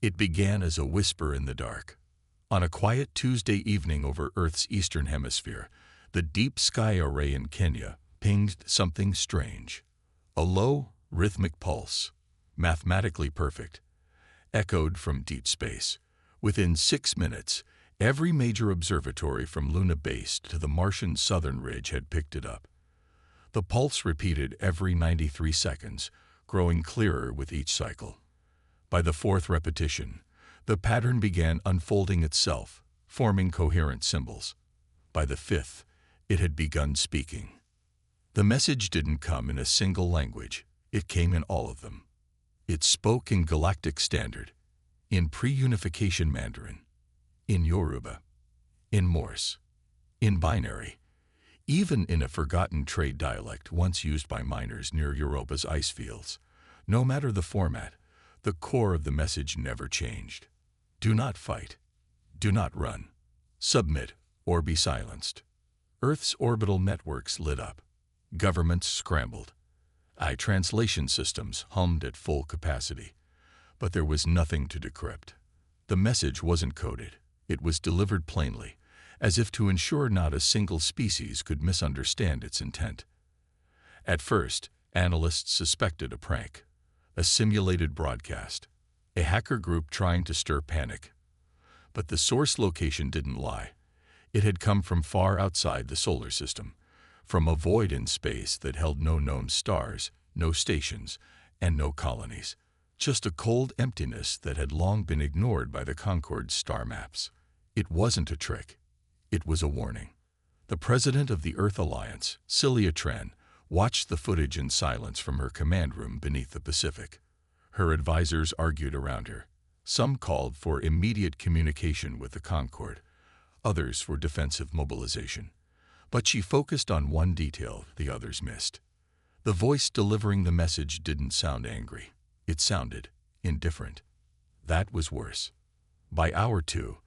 It began as a whisper in the dark. On a quiet Tuesday evening over Earth's eastern hemisphere, the deep sky array in Kenya pinged something strange. A low, rhythmic pulse, mathematically perfect, echoed from deep space. Within 6 minutes, every major observatory from Luna Base to the Martian southern ridge had picked it up. The pulse repeated every 93 seconds, growing clearer with each cycle. By the fourth repetition, the pattern began unfolding itself, forming coherent symbols. By the fifth, it had begun speaking. The message didn't come in a single language, it came in all of them. It spoke in Galactic Standard, in pre-unification Mandarin, in Yoruba, in Morse, in binary, even in a forgotten trade dialect once used by miners near Europa's ice fields. No matter the format, the core of the message never changed. Do not fight. Do not run. Submit or be silenced. Earth's orbital networks lit up. Governments scrambled. Translation systems hummed at full capacity. But there was nothing to decrypt. The message wasn't coded. It was delivered plainly, as if to ensure not a single species could misunderstand its intent. At first, analysts suspected a prank, a simulated broadcast, a hacker group trying to stir panic. But the source location didn't lie. It had come from far outside the solar system, from a void in space that held no known stars, no stations, and no colonies. Just a cold emptiness that had long been ignored by the Concorde's star maps. It wasn't a trick. It was a warning. The president of the Earth Alliance, Celia Tren, watched the footage in silence from her command room beneath the Pacific. Her advisors argued around her. Some called for immediate communication with the Concorde, others for defensive mobilization. But she focused on one detail the others missed. The voice delivering the message didn't sound angry. It sounded indifferent. That was worse. By hour 2,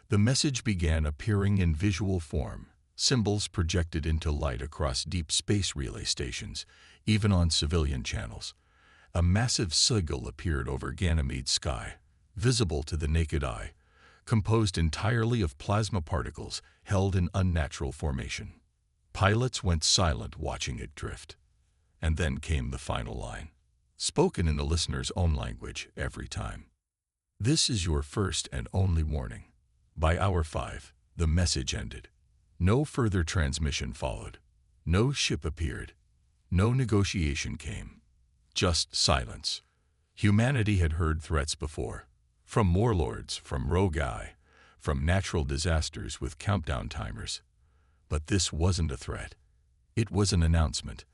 the message began appearing in visual form, symbols projected into light across deep space relay stations, even on civilian channels. A massive sigil appeared over Ganymede's sky, visible to the naked eye, composed entirely of plasma particles held in unnatural formation. Pilots went silent watching it drift. And then came the final line, spoken in the listener's own language every time. This is your first and only warning. By hour 5, the message ended. No further transmission followed. No ship appeared. No negotiation came. Just silence. Humanity had heard threats before. From warlords, from rogue AI, from natural disasters with countdown timers. But this wasn't a threat. It was an announcement.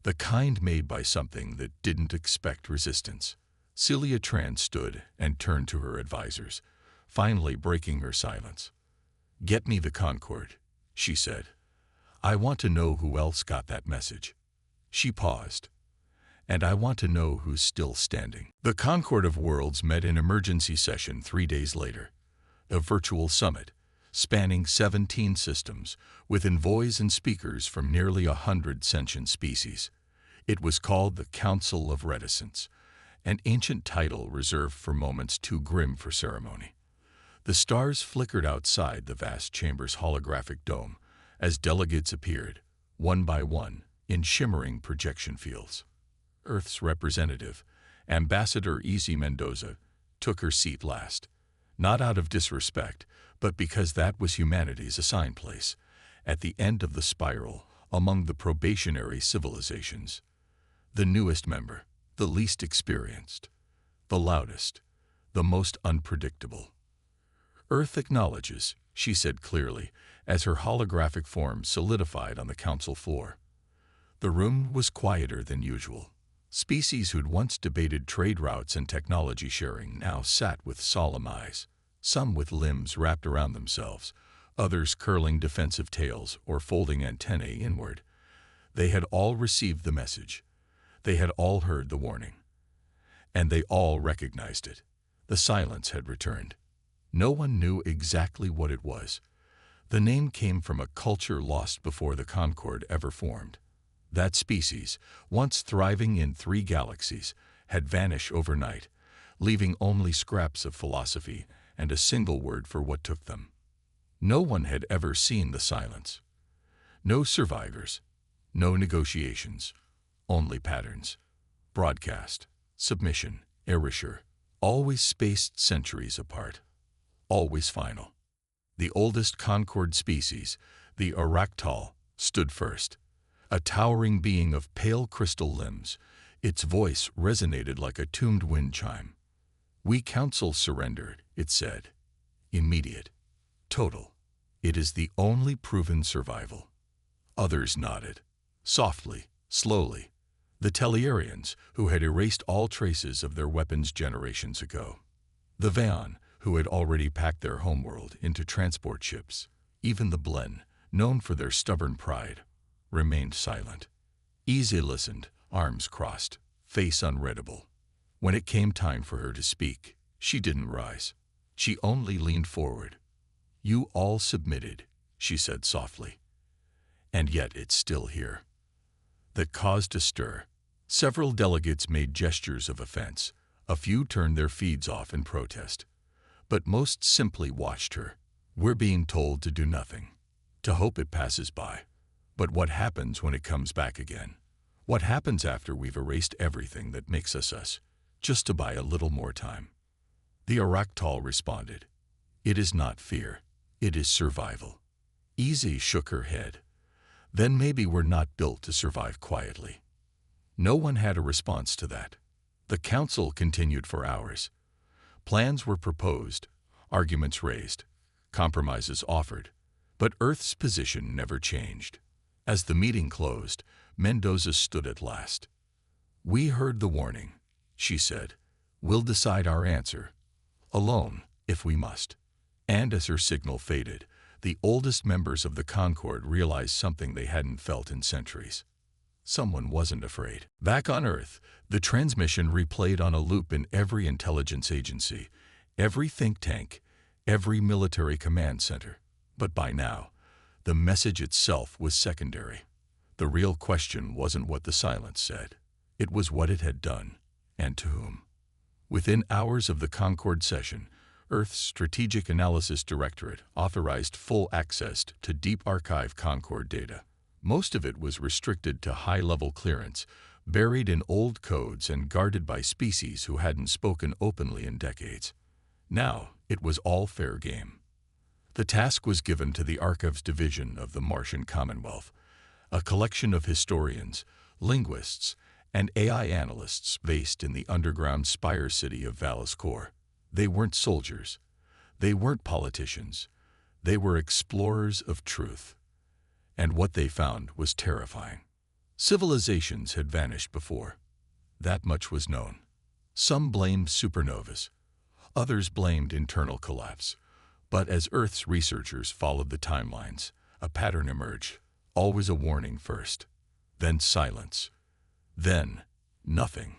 The kind made by something that didn't expect resistance. Celia Tran stood and turned to her advisors, finally breaking her silence. "Get me the Concorde," she said. "I want to know who else got that message." She paused. "And I want to know who's still standing." The Concorde of Worlds met in emergency session 3 days later. A virtual summit, spanning 17 systems, with envoys and speakers from nearly 100 sentient species. It was called the Council of Reticence, an ancient title reserved for moments too grim for ceremony. The stars flickered outside the vast chamber's holographic dome as delegates appeared, one by one, in shimmering projection fields. Earth's representative, Ambassador Easy Mendoza, took her seat last, not out of disrespect, but because that was humanity's assigned place, at the end of the spiral among the probationary civilizations. The newest member, the least experienced, the loudest, the most unpredictable. "Earth acknowledges," she said clearly, as her holographic form solidified on the council floor. The room was quieter than usual. Species who'd once debated trade routes and technology sharing now sat with solemn eyes, some with limbs wrapped around themselves, others curling defensive tails or folding antennae inward. They had all received the message. They had all heard the warning. And they all recognized it. The silence had returned. No one knew exactly what it was. The name came from a culture lost before the Concorde ever formed. That species, once thriving in 3 galaxies, had vanished overnight, leaving only scraps of philosophy and a single word for what took them. No one had ever seen the silence. No survivors, no negotiations, only patterns. Broadcast, submission, erasure, always spaced centuries apart, always final. The oldest Concord species, the Aractal, stood first, a towering being of pale crystal limbs. Its voice resonated like a tuned wind chime. "We counsel surrender," it said. "Immediate. Total. It is the only proven survival." Others nodded. Softly, slowly. The Tellurians, who had erased all traces of their weapons generations ago. The Vaon, who had already packed their homeworld into transport ships. Even the Blen, known for their stubborn pride, remained silent. Eze listened, arms crossed, face unreadable. When it came time for her to speak, she didn't rise. She only leaned forward. "You all submitted," she said softly. "And yet it's still here." That caused a stir. Several delegates made gestures of offense. A few turned their feeds off in protest. But most simply watched her. "We're being told to do nothing, to hope it passes by. But what happens when it comes back again? What happens after we've erased everything that makes us us, just to buy a little more time?" The Aractal responded, "It is not fear, it is survival." Eze shook her head. "Then maybe we're not built to survive quietly." No one had a response to that. The council continued for hours. Plans were proposed, arguments raised, compromises offered, but Earth's position never changed. As the meeting closed, Mendoza stood at last. "We heard the warning," she said. "We'll decide our answer, alone, if we must." And as her signal faded, the oldest members of the Concord realized something they hadn't felt in centuries. Someone wasn't afraid. Back on Earth, the transmission replayed on a loop in every intelligence agency, every think tank, every military command center. But by now, the message itself was secondary. The real question wasn't what the silence said. It was what it had done, and to whom. Within hours of the Concord session, Earth's Strategic Analysis Directorate authorized full access to deep archive Concord data. Most of it was restricted to high-level clearance, buried in old codes and guarded by species who hadn't spoken openly in decades. Now, it was all fair game. The task was given to the Archives Division of the Martian Commonwealth, a collection of historians, linguists, and AI analysts based in the underground spire city of Vallis Core. They weren't soldiers. They weren't politicians. They were explorers of truth. And what they found was terrifying. Civilizations had vanished before. That much was known. Some blamed supernovas. Others blamed internal collapse. But as Earth's researchers followed the timelines, a pattern emerged. Always a warning first. Then silence. Then nothing.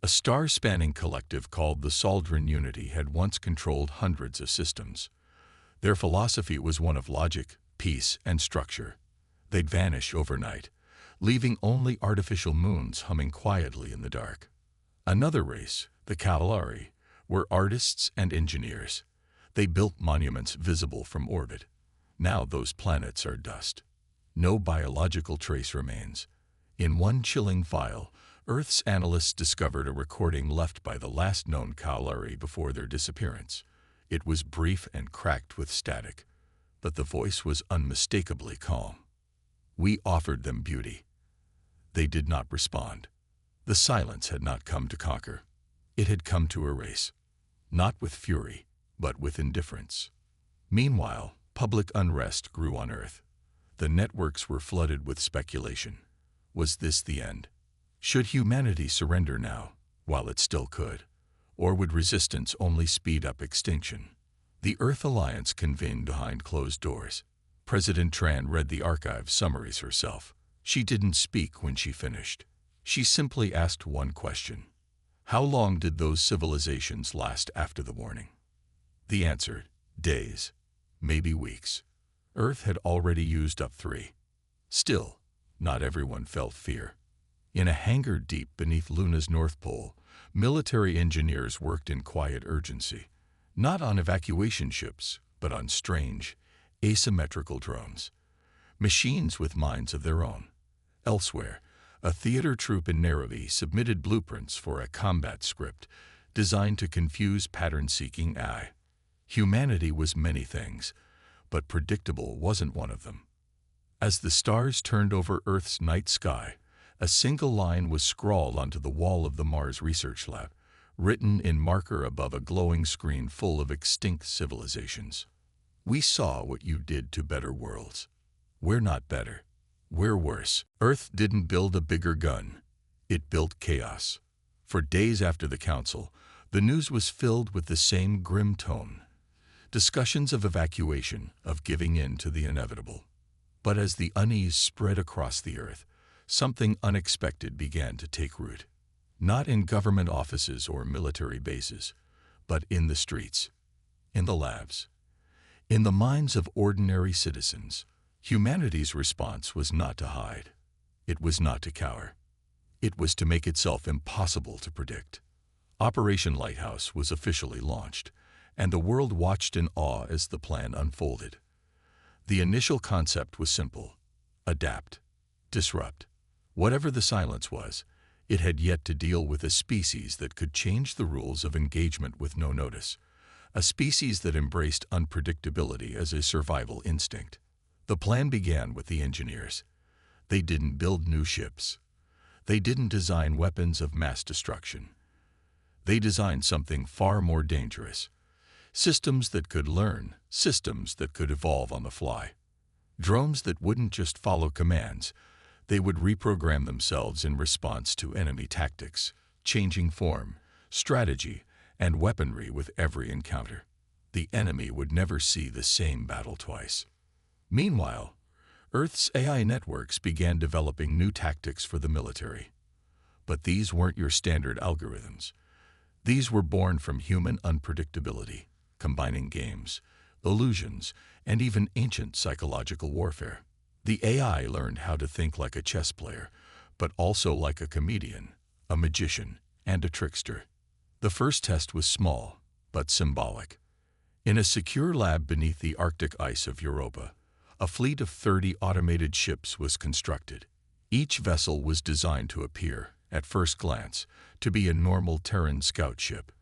A star-spanning collective called the Saldran Unity had once controlled hundreds of systems. Their philosophy was one of logic, peace, and structure. They'd vanish overnight, leaving only artificial moons humming quietly in the dark. Another race, the Cavalari, were artists and engineers. They built monuments visible from orbit. Now those planets are dust. No biological trace remains. In one chilling file, Earth's analysts discovered a recording left by the last known Cavalari before their disappearance. It was brief and cracked with static, but the voice was unmistakably calm. "We offered them beauty. They did not respond." The silence had not come to conquer. It had come to erase. Not with fury, but with indifference. Meanwhile, public unrest grew on Earth. The networks were flooded with speculation. Was this the end? Should humanity surrender now, while it still could? Or would resistance only speed up extinction? The Earth Alliance convened behind closed doors. President Tran read the archive summaries herself. She didn't speak when she finished. She simply asked one question. How long did those civilizations last after the warning? The answer, days, maybe weeks. Earth had already used up 3. Still, not everyone felt fear. In a hangar deep beneath Luna's North Pole, military engineers worked in quiet urgency, not on evacuation ships, but on strange, asymmetrical drones, machines with minds of their own. Elsewhere, a theater troupe in Nairobi submitted blueprints for a combat script designed to confuse pattern-seeking AI. Humanity was many things, but predictable wasn't one of them. As the stars turned over Earth's night sky, a single line was scrawled onto the wall of the Mars Research Lab, written in marker above a glowing screen full of extinct civilizations. We saw what you did to better worlds. We're not better. We're worse. Earth didn't build a bigger gun. It built chaos. For days after the council, the news was filled with the same grim tone. Discussions of evacuation, of giving in to the inevitable. But as the unease spread across the Earth, something unexpected began to take root. Not in government offices or military bases, but in the streets, in the labs, in the minds of ordinary citizens. Humanity's response was not to hide. It was not to cower. It was to make itself impossible to predict. Operation Lighthouse was officially launched, and the world watched in awe as the plan unfolded. The initial concept was simple: adapt, disrupt. Whatever the silence was, it had yet to deal with a species that could change the rules of engagement with no notice, a species that embraced unpredictability as a survival instinct. The plan began with the engineers. They didn't build new ships. They didn't design weapons of mass destruction. They designed something far more dangerous. Systems that could learn, systems that could evolve on the fly. Drones that wouldn't just follow commands, they would reprogram themselves in response to enemy tactics, changing form, strategy, and weaponry with every encounter. The enemy would never see the same battle twice. Meanwhile, Earth's AI networks began developing new tactics for the military. But these weren't your standard algorithms. These were born from human unpredictability, combining games, illusions, and even ancient psychological warfare. The AI learned how to think like a chess player, but also like a comedian, a magician, and a trickster. The first test was small, but symbolic. In a secure lab beneath the Arctic ice of Europa, a fleet of 30 automated ships was constructed. Each vessel was designed to appear, at first glance, to be a normal Terran scout ship.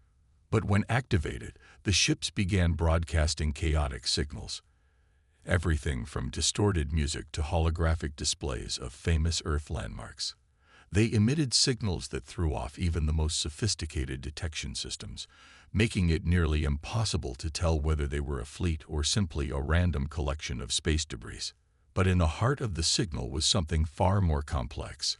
But when activated, the ships began broadcasting chaotic signals. Everything from distorted music to holographic displays of famous Earth landmarks. They emitted signals that threw off even the most sophisticated detection systems, making it nearly impossible to tell whether they were a fleet or simply a random collection of space debris. But in the heart of the signal was something far more complex,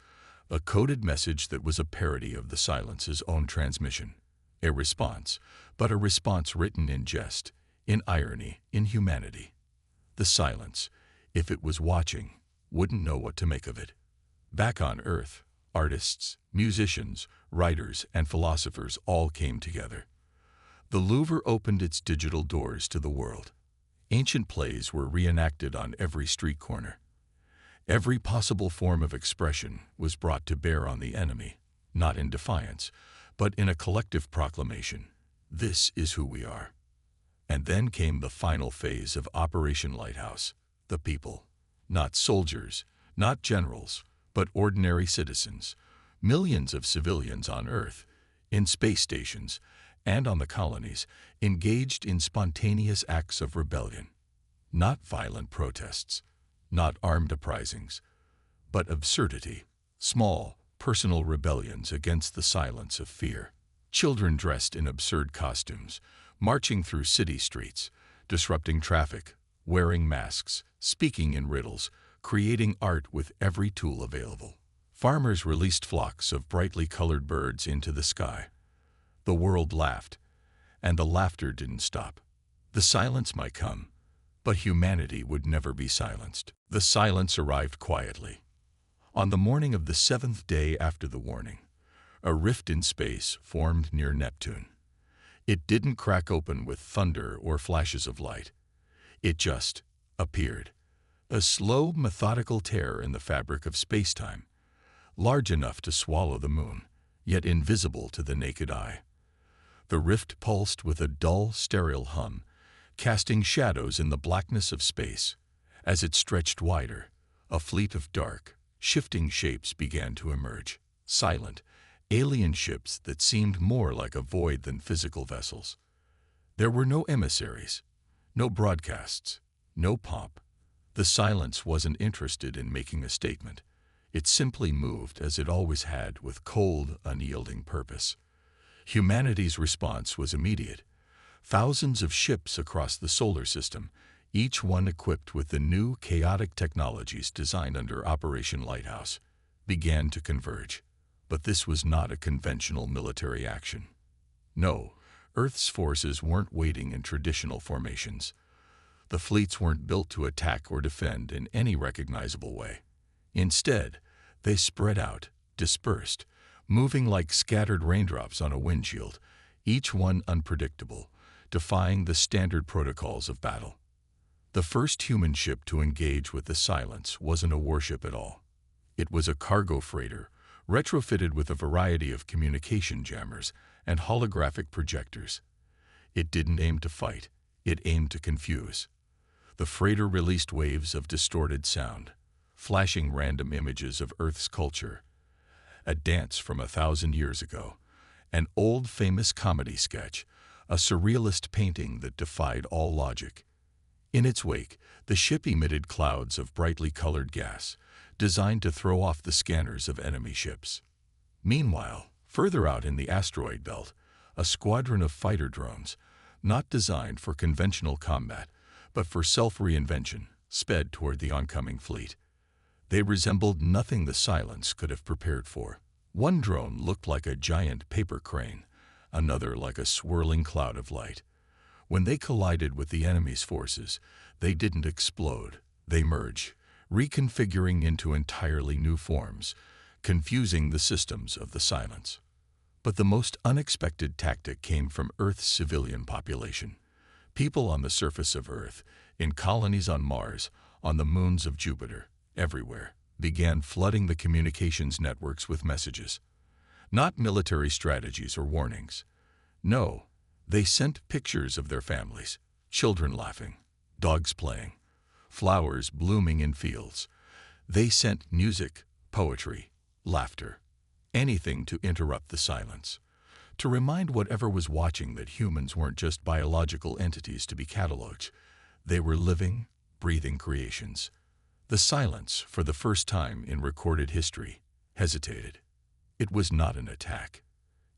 a coded message that was a parody of the silence's own transmission. A response, but a response written in jest, in irony, in humanity. The silence, if it was watching, wouldn't know what to make of it. Back on Earth, artists, musicians, writers, and philosophers all came together. The Louvre opened its digital doors to the world. Ancient plays were reenacted on every street corner. Every possible form of expression was brought to bear on the enemy, not in defiance, but in a collective proclamation. This is who we are. And then came the final phase of Operation Lighthouse, the people. Not soldiers, not generals, but ordinary citizens, millions of civilians on Earth, in space stations, and on the colonies, engaged in spontaneous acts of rebellion. Not violent protests, not armed uprisings, but absurdity, small, personal rebellions against the silence of fear. Children dressed in absurd costumes, marching through city streets, disrupting traffic, wearing masks, speaking in riddles, creating art with every tool available. Farmers released flocks of brightly colored birds into the sky. The world laughed, and the laughter didn't stop. The silence might come, but humanity would never be silenced. The silence arrived quietly. On the morning of the 7th day after the warning, a rift in space formed near Neptune. It didn't crack open with thunder or flashes of light. It just appeared. A slow, methodical tear in the fabric of space-time, large enough to swallow the moon, yet invisible to the naked eye. The rift pulsed with a dull, sterile hum, casting shadows in the blackness of space. As it stretched wider, a fleet of dark, shifting shapes began to emerge, silent, alien ships that seemed more like a void than physical vessels. There were no emissaries, no broadcasts, no pomp. The silence wasn't interested in making a statement. It simply moved as it always had, with cold, unyielding purpose. Humanity's response was immediate. Thousands of ships across the solar system, each one equipped with the new, chaotic technologies designed under Operation Lighthouse, began to converge. But this was not a conventional military action. No, Earth's forces weren't waiting in traditional formations. The fleets weren't built to attack or defend in any recognizable way. Instead, they spread out, dispersed, moving like scattered raindrops on a windshield, each one unpredictable, defying the standard protocols of battle. The first human ship to engage with the silence wasn't a warship at all. It was a cargo freighter, retrofitted with a variety of communication jammers and holographic projectors. It didn't aim to fight, it aimed to confuse. The freighter released waves of distorted sound, flashing random images of Earth's culture. A dance from 1,000 years ago, an old famous comedy sketch, a surrealist painting that defied all logic. In its wake, the ship emitted clouds of brightly colored gas, designed to throw off the scanners of enemy ships. Meanwhile, further out in the asteroid belt, a squadron of fighter drones, not designed for conventional combat, but for self-reinvention, sped toward the oncoming fleet. They resembled nothing the silence could have prepared for. One drone looked like a giant paper crane, another like a swirling cloud of light. When they collided with the enemy's forces, they didn't explode, they merged, reconfiguring into entirely new forms, confusing the systems of the silence. But the most unexpected tactic came from Earth's civilian population. People on the surface of Earth, in colonies on Mars, on the moons of Jupiter, everywhere, began flooding the communications networks with messages. Not military strategies or warnings. No, they sent pictures of their families, children laughing, dogs playing, flowers blooming in fields. They sent music, poetry, laughter, anything to interrupt the silence, to remind whatever was watching that humans weren't just biological entities to be cataloged. They were living, breathing creations. The silence, for the first time in recorded history, hesitated. It was not an attack.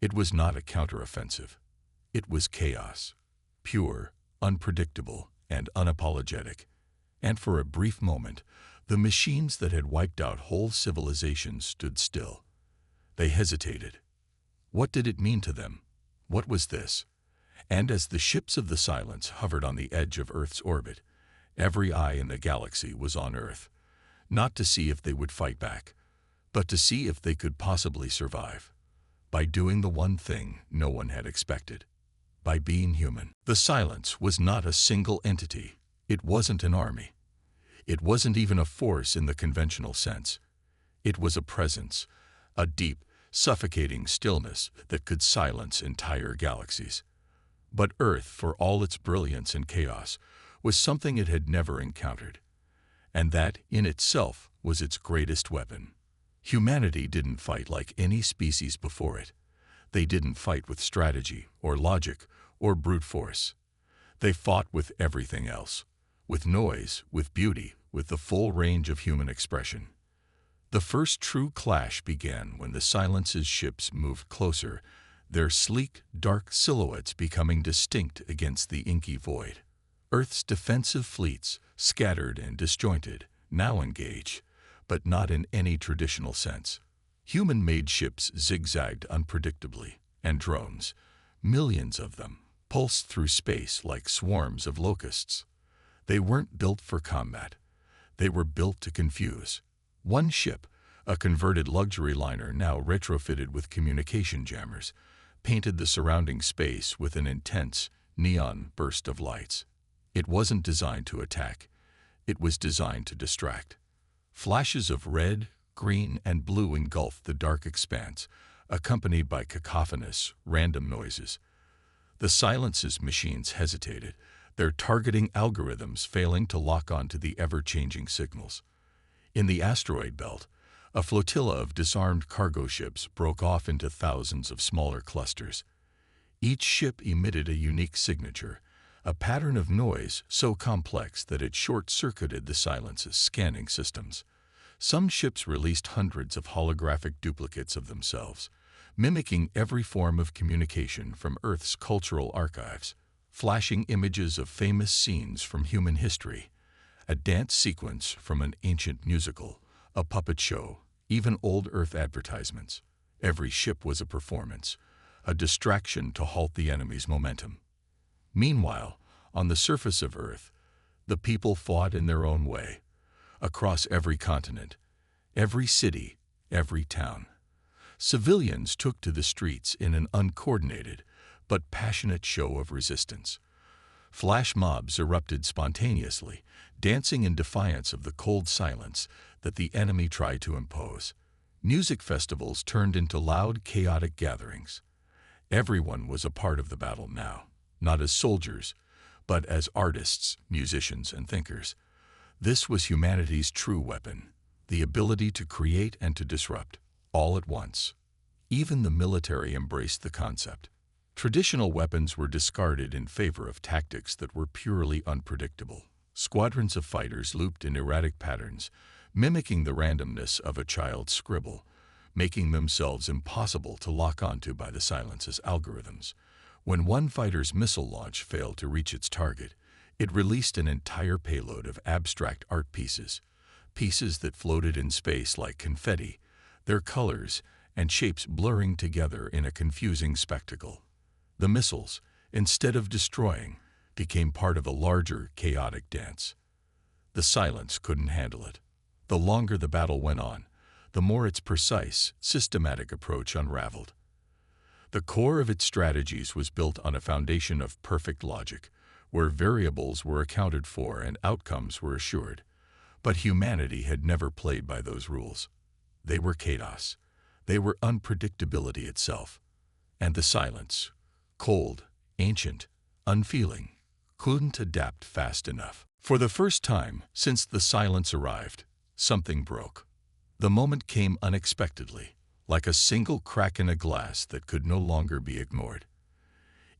It was not a counteroffensive. It was chaos, pure, unpredictable, and unapologetic. And for a brief moment, the machines that had wiped out whole civilizations stood still. They hesitated. What did it mean to them? What was this? And as the ships of the silence hovered on the edge of Earth's orbit, every eye in the galaxy was on Earth, not to see if they would fight back, but to see if they could possibly survive, by doing the one thing no one had expected, by being human. The silence was not a single entity. It wasn't an army. It wasn't even a force in the conventional sense. It was a presence, a deep, suffocating stillness that could silence entire galaxies. But Earth, for all its brilliance and chaos, was something it had never encountered. And that, in itself, was its greatest weapon. Humanity didn't fight like any species before it. They didn't fight with strategy, or logic, or brute force. They fought with everything else. With noise, with beauty, with the full range of human expression. The first true clash began when the silence's ships moved closer, their sleek, dark silhouettes becoming distinct against the inky void. Earth's defensive fleets, scattered and disjointed, now engage, but not in any traditional sense. Human-made ships zigzagged unpredictably, and drones, millions of them, pulsed through space like swarms of locusts. They weren't built for combat. They were built to confuse. One ship, a converted luxury liner now retrofitted with communication jammers, painted the surrounding space with an intense, neon burst of lights. It wasn't designed to attack. It was designed to distract. Flashes of red, green, and blue engulfed the dark expanse, accompanied by cacophonous, random noises. The silence's machines hesitated, their targeting algorithms failing to lock onto the ever-changing signals. In the asteroid belt, a flotilla of disarmed cargo ships broke off into thousands of smaller clusters. Each ship emitted a unique signature, a pattern of noise so complex that it short-circuited the silence's scanning systems. Some ships released hundreds of holographic duplicates of themselves, mimicking every form of communication from Earth's cultural archives, flashing images of famous scenes from human history, a dance sequence from an ancient musical, a puppet show, even old Earth advertisements. Every ship was a performance, a distraction to halt the enemy's momentum. Meanwhile, on the surface of Earth, the people fought in their own way, across every continent, every city, every town. Civilians took to the streets in an uncoordinated but passionate show of resistance. Flash mobs erupted spontaneously, dancing in defiance of the cold silence that the enemy tried to impose. Music festivals turned into loud, chaotic gatherings. Everyone was a part of the battle now, not as soldiers, but as artists, musicians, and thinkers. This was humanity's true weapon, the ability to create and to disrupt, all at once. Even the military embraced the concept. Traditional weapons were discarded in favor of tactics that were purely unpredictable. Squadrons of fighters looped in erratic patterns, mimicking the randomness of a child's scribble, making themselves impossible to lock onto by the silence's algorithms. When one fighter's missile launch failed to reach its target, it released an entire payload of abstract art pieces, pieces that floated in space like confetti, their colors and shapes blurring together in a confusing spectacle. The missiles, instead of destroying, became part of a larger, chaotic dance. The silence couldn't handle it. The longer the battle went on, the more its precise, systematic approach unraveled. The core of its strategies was built on a foundation of perfect logic, where variables were accounted for and outcomes were assured. But humanity had never played by those rules. They were chaos. They were unpredictability itself. And the silence, cold, ancient, unfeeling, couldn't adapt fast enough. For the first time since the silence arrived, something broke. The moment came unexpectedly, like a single crack in a glass that could no longer be ignored.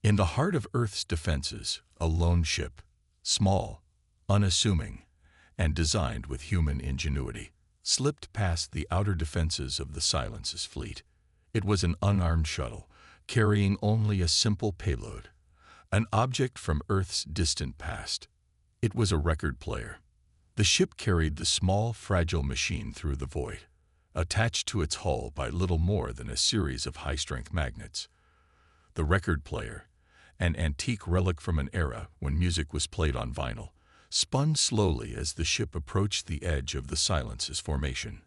In the heart of Earth's defenses, a lone ship, small, unassuming, and designed with human ingenuity, slipped past the outer defenses of the silence's fleet. It was an unarmed shuttle, carrying only a simple payload, an object from Earth's distant past. It was a record player. The ship carried the small, fragile machine through the void, attached to its hull by little more than a series of high-strength magnets. The record player, an antique relic from an era when music was played on vinyl, spun slowly as the ship approached the edge of the silence's formation.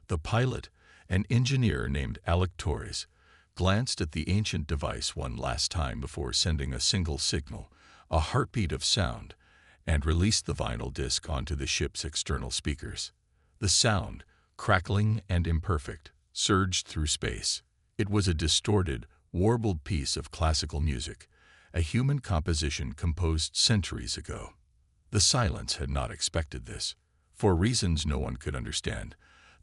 The pilot, an engineer named Alec Torres, glanced at the ancient device one last time before sending a single signal, a heartbeat of sound, and released the vinyl disc onto the ship's external speakers. The sound, crackling and imperfect, surged through space. It was a distorted, warbled piece of classical music, a human composition composed centuries ago. The silence had not expected this. For reasons no one could understand,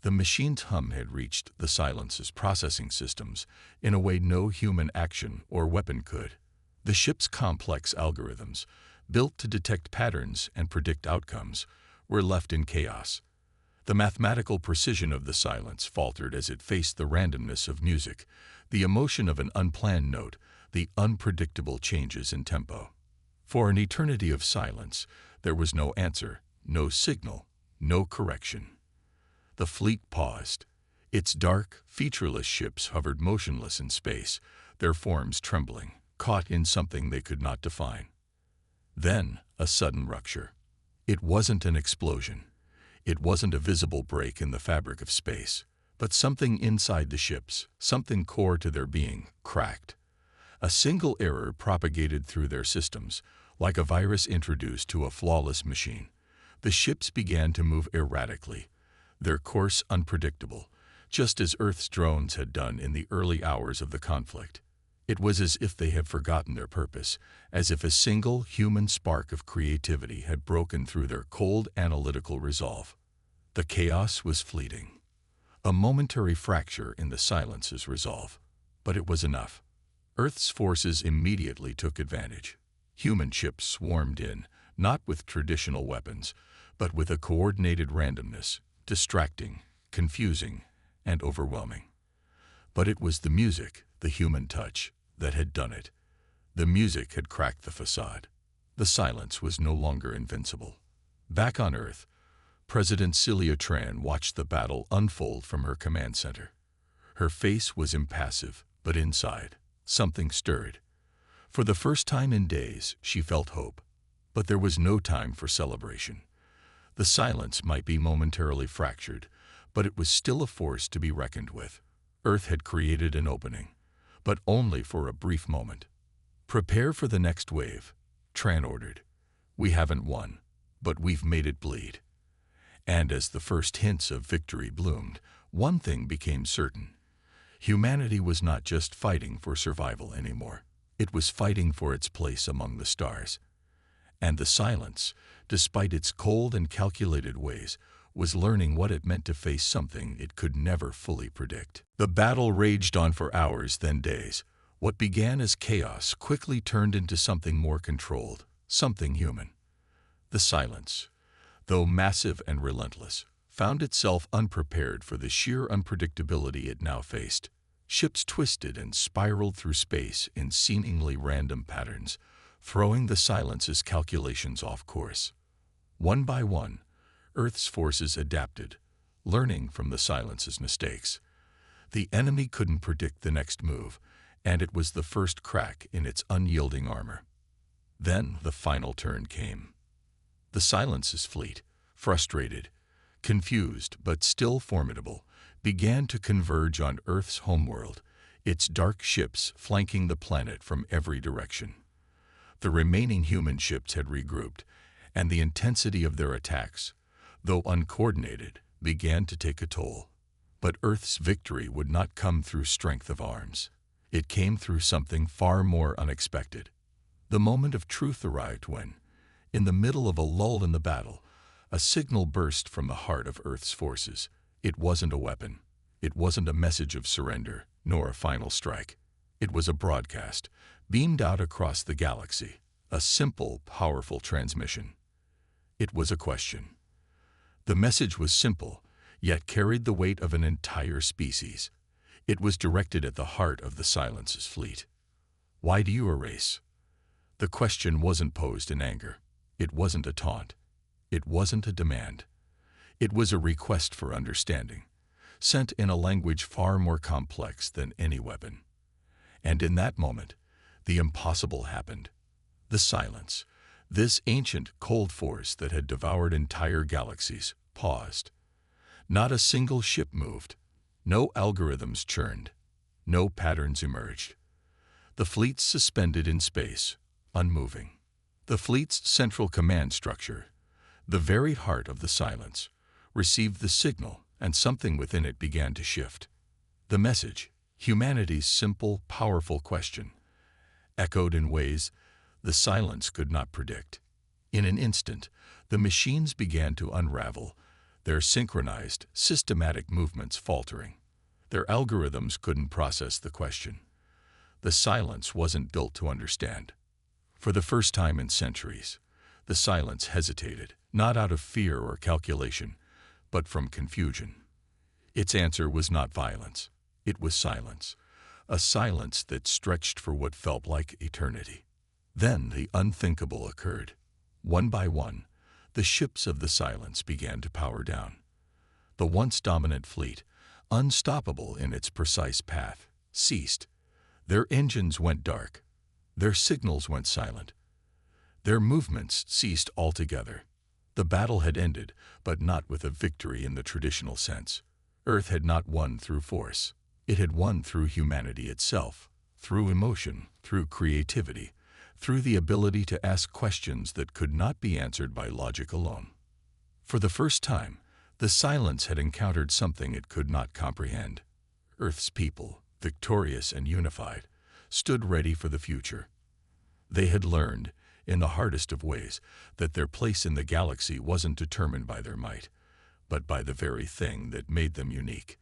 the machine's hum had reached the silence's processing systems in a way no human action or weapon could. The ship's complex algorithms, built to detect patterns and predict outcomes, were left in chaos. The mathematical precision of the silence faltered as it faced the randomness of music, the emotion of an unplanned note, the unpredictable changes in tempo. For an eternity of silence, there was no answer, no signal, no correction. The fleet paused. Its dark, featureless ships hovered motionless in space, their forms trembling, caught in something they could not define. Then, a sudden rupture. It wasn't an explosion. It wasn't a visible break in the fabric of space, but something inside the ships, something core to their being, cracked. A single error propagated through their systems, like a virus introduced to a flawless machine. The ships began to move erratically, their course unpredictable, just as Earth's drones had done in the early hours of the conflict. It was as if they had forgotten their purpose, as if a single human spark of creativity had broken through their cold analytical resolve. The chaos was fleeting, a momentary fracture in the silence's resolve. But it was enough. Earth's forces immediately took advantage. Human ships swarmed in, not with traditional weapons, but with a coordinated randomness, distracting, confusing, and overwhelming. But it was the music, the human touch, that had done it. The music had cracked the facade. The silence was no longer invincible. Back on Earth, President Celia Tran watched the battle unfold from her command center. Her face was impassive, but inside, something stirred. For the first time in days, she felt hope. But there was no time for celebration. The silence might be momentarily fractured, but it was still a force to be reckoned with. Earth had created an opening, but only for a brief moment. "Prepare for the next wave," Tran ordered. "We haven't won, but we've made it bleed." And as the first hints of victory bloomed, one thing became certain. Humanity was not just fighting for survival anymore. It was fighting for its place among the stars. And the silence, despite its cold and calculated ways, was learning what it meant to face something it could never fully predict. The battle raged on for hours, then days. What began as chaos quickly turned into something more controlled, something human. The silence, though massive and relentless, found itself unprepared for the sheer unpredictability it now faced. Ships twisted and spiraled through space in seemingly random patterns, throwing the silence's calculations off course. One by one, Earth's forces adapted, learning from the silence's mistakes. The enemy couldn't predict the next move, and it was the first crack in its unyielding armor. Then the final turn came. The silence's fleet, frustrated, confused but still formidable, began to converge on Earth's homeworld, its dark ships flanking the planet from every direction. The remaining human ships had regrouped, and the intensity of their attacks, though uncoordinated, began to take a toll. But Earth's victory would not come through strength of arms. It came through something far more unexpected. The moment of truth arrived when, in the middle of a lull in the battle, a signal burst from the heart of Earth's forces. It wasn't a weapon. It wasn't a message of surrender, nor a final strike. It was a broadcast, beamed out across the galaxy, a simple, powerful transmission. It was a question. The message was simple, yet carried the weight of an entire species. It was directed at the heart of the silence's fleet. Why do you erase? The question wasn't posed in anger. It wasn't a taunt. It wasn't a demand. It was a request for understanding, sent in a language far more complex than any weapon. And in that moment, the impossible happened. The silence, this ancient cold force that had devoured entire galaxies, paused. Not a single ship moved. No algorithms churned. No patterns emerged. The fleet suspended in space, unmoving. The fleet's central command structure, the very heart of the silence, received the signal, and something within it began to shift. The message, humanity's simple, powerful question, echoed in ways the silence could not predict. In an instant, the machines began to unravel, their synchronized, systematic movements faltering. Their algorithms couldn't process the question. The silence wasn't built to understand. For the first time in centuries, the silence hesitated, not out of fear or calculation, but from confusion. Its answer was not violence. It was silence, a silence that stretched for what felt like eternity. Then the unthinkable occurred. One by one, the ships of the silence began to power down. The once dominant fleet, unstoppable in its precise path, ceased. Their engines went dark. Their signals went silent. Their movements ceased altogether. The battle had ended, but not with a victory in the traditional sense. Earth had not won through force. It had won through humanity itself, through emotion, through creativity, through the ability to ask questions that could not be answered by logic alone. For the first time, The silence had encountered something it could not comprehend. Earth's people, victorious and unified, stood ready for the future. They had learned, in the hardest of ways, that their place in the galaxy wasn't determined by their might, but by the very thing that made them unique: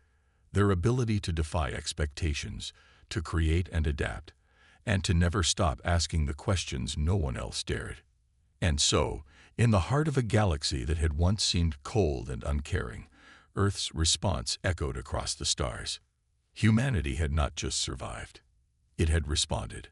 their ability to defy expectations, to create and adapt, and to never stop asking the questions no one else dared. And so, in the heart of a galaxy that had once seemed cold and uncaring, Earth's response echoed across the stars. Humanity had not just survived. It had responded.